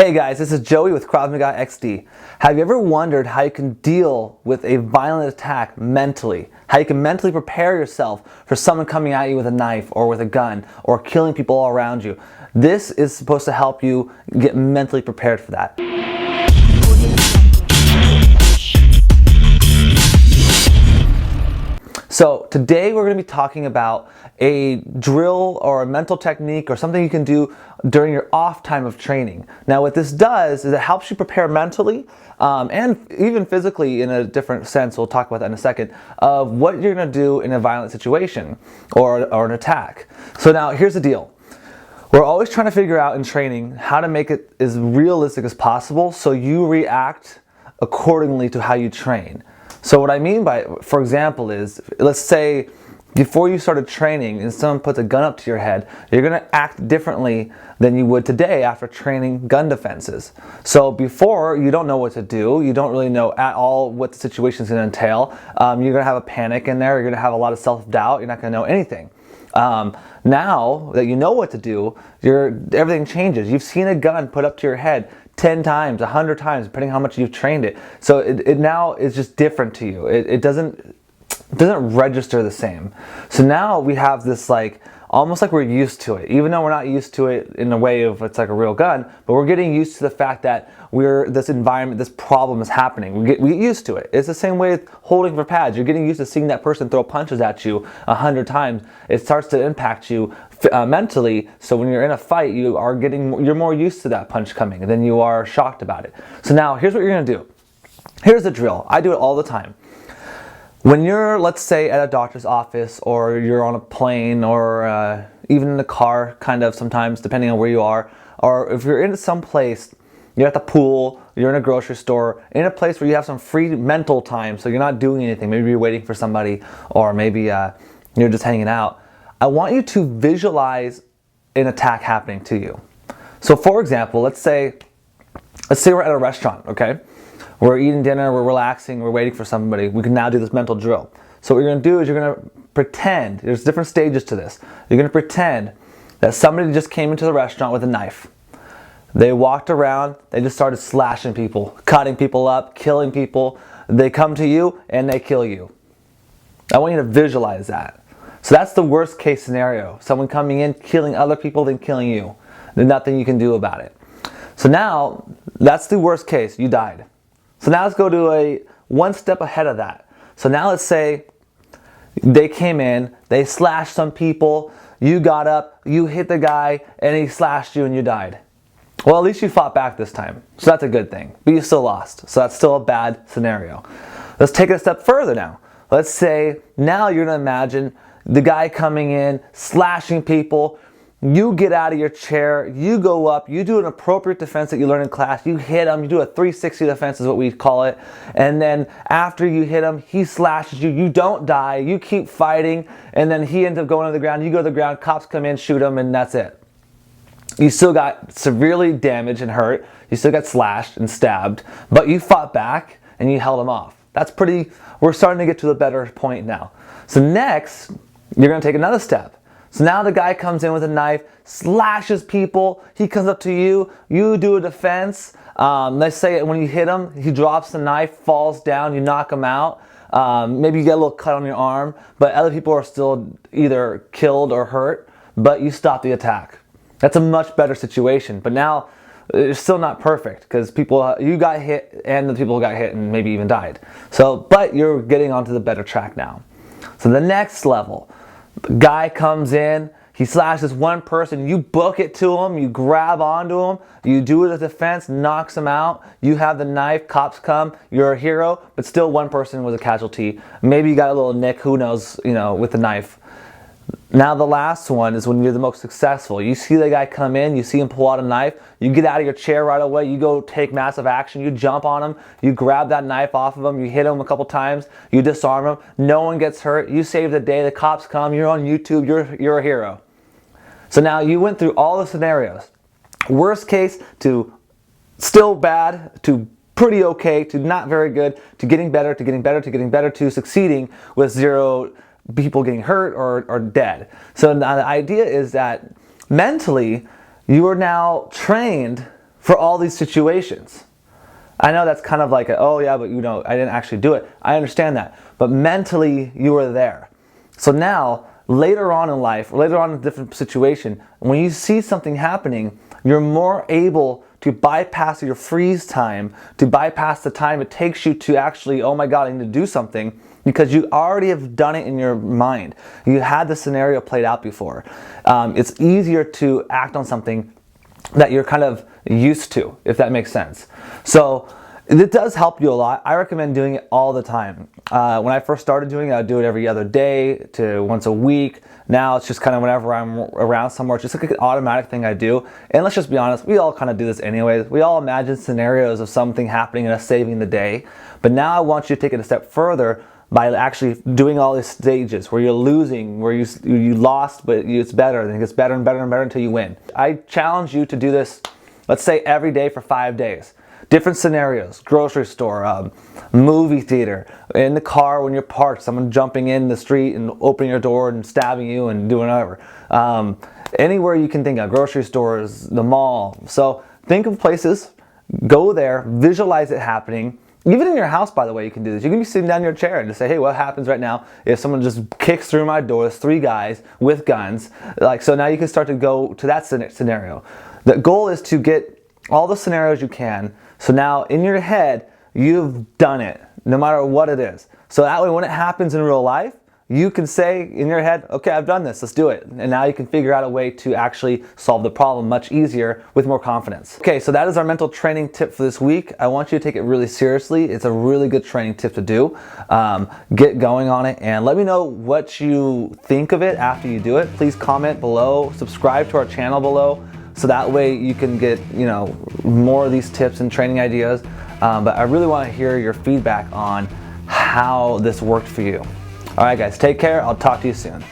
Hey guys, this is Joey with Krav Maga XD. Have you ever wondered how you can deal with a violent attack mentally? How you can mentally prepare yourself for someone coming at you with a knife or with a gun or killing people all around you? This is supposed to help you get mentally prepared for that. So today we're going to be talking about a drill or a mental technique or something you can do during your off time of training. Now what this does is it helps you prepare mentally and even physically in a different sense, we'll talk about that in a second, of what you're going to do in a violent situation or an attack. So now here's the deal. We're always trying to figure out in training how to make it as realistic as possible so you react accordingly to how you train. So what I mean by, for example, is, let's say before you started training and someone puts a gun up to your head, you're going to act differently than you would today after training gun defenses. So before, you don't know what to do, you don't really know at all what the situation is going to entail. You're going to have a panic in there, you're going to have a lot of self-doubt, you're not going to know anything. Now that you know what to do, everything changes. You've seen a gun put up to your head 10 times, 100 times, depending how much you've trained it. So it now is just different to you. It doesn't register the same. So now we have this almost like we're used to it, even though we're not used to it in a way of it's like a real gun, but we're getting used to the fact that this environment, this problem is happening. We get used to it. It's the same way with holding for pads. You're getting used to seeing that person throw punches at you 100 times. It starts to impact you mentally. So when you're in a fight, you're more used to that punch coming than you are shocked about it. So now here's what you're gonna do. Here's the drill. I do it all the time. When you're, let's say, at a doctor's office, or you're on a plane, or even in a car, kind of sometimes, depending on where you are, or if you're in some place, you're at the pool, you're in a grocery store, in a place where you have some free mental time, so you're not doing anything, maybe you're waiting for somebody, or maybe you're just hanging out, I want you to visualize an attack happening to you. So for example, let's say we're at a restaurant, okay? We're eating dinner, we're relaxing, we're waiting for somebody. We can now do this mental drill. So what you're going to do is you're going to pretend, there's different stages to this. You're going to pretend that somebody just came into the restaurant with a knife. They walked around, they just started slashing people, cutting people up, killing people. They come to you and they kill you. I want you to visualize that. So that's the worst case scenario. Someone coming in, killing other people, then killing you. There's nothing you can do about it. So now, that's the worst case, you died. So now let's go to one step ahead of that. So now let's say they came in, they slashed some people, you got up, you hit the guy, and he slashed you and you died. Well, at least you fought back this time. So that's a good thing. But you still lost. So that's still a bad scenario. Let's take it a step further now. Let's say now you're going to imagine the guy coming in, slashing people. You get out of your chair, you go up, you do an appropriate defense that you learn in class, you hit him, you do a 360 defense is what we call it, and then after you hit him, he slashes you, you don't die, you keep fighting, and then he ends up going to the ground, you go to the ground, cops come in, shoot him, and that's it. You still got severely damaged and hurt, you still got slashed and stabbed, but you fought back and you held him off. We're starting to get to the better point now. So next, you're going to take another step. So now the guy comes in with a knife, slashes people, he comes up to you, you do a defense. Let's say when you hit him, he drops the knife, falls down, you knock him out. Maybe you get a little cut on your arm, but other people are still either killed or hurt, but you stop the attack. That's a much better situation, but now it's still not perfect because you got hit and the people got hit and maybe even died. But you're getting onto the better track now. So the next level. The guy comes in, he slashes one person, you book it to him, you grab onto him, you do the defense, knocks him out, you have the knife, cops come, you're a hero, but still one person was a casualty. Maybe you got a little nick, who knows, with the knife. Now the last one is when you're the most successful. You see the guy come in, you see him pull out a knife, you get out of your chair right away, you go take massive action, you jump on him, you grab that knife off of him, you hit him a couple times, you disarm him, no one gets hurt, you save the day, the cops come, you're on YouTube, you're a hero. So now you went through all the scenarios. Worst case to still bad, to pretty okay, to not very good, to getting better, to getting better, to getting better, to succeeding with zero people getting hurt or dead. So now the idea is that mentally you are now trained for all these situations. I know that's kind of like, oh yeah, but you know, I didn't actually do it. I understand that. But mentally, you were there. So now, later on in life, later on in a different situation, when you see something happening, you're more able to bypass your freeze time, to bypass the time it takes you to actually, oh my God, I need to do something, because you already have done it in your mind. You had the scenario played out before. It's easier to act on something that you're kind of used to, if that makes sense. So it does help you a lot. I recommend doing it all the time. When I first started doing it, I'd do it every other day to once a week. Now it's just kind of whenever I'm around somewhere, it's just like an automatic thing I do. And let's just be honest, we all kind of do this anyways. We all imagine scenarios of something happening and us saving the day. But now I want you to take it a step further by actually doing all these stages where you're losing, where you lost, but it's better, and it gets better and better and better until you win. I challenge you to do this, let's say every day for 5 days. Different scenarios: grocery store, movie theater, in the car when you're parked, someone jumping in the street and opening your door and stabbing you and doing whatever. Anywhere you can think of, grocery stores, the mall. So think of places, go there, visualize it happening. Even in your house, by the way, you can do this. You can be sitting down in your chair and just say, hey, what happens right now if someone just kicks through my door? There's 3 guys with guns. So now you can start to go to that scenario. The goal is to get all the scenarios you can. So now in your head, you've done it, no matter what it is. So that way when it happens in real life, you can say in your head, okay, I've done this, let's do it. And now you can figure out a way to actually solve the problem much easier with more confidence. Okay, so that is our mental training tip for this week. I want you to take it really seriously. It's a really good training tip to do. Get going on it and let me know what you think of it after you do it. Please comment below, subscribe to our channel below, so that way you can get, you know, more of these tips and training ideas. But I really want to hear your feedback on how this worked for you. All right, guys, take care. I'll talk to you soon.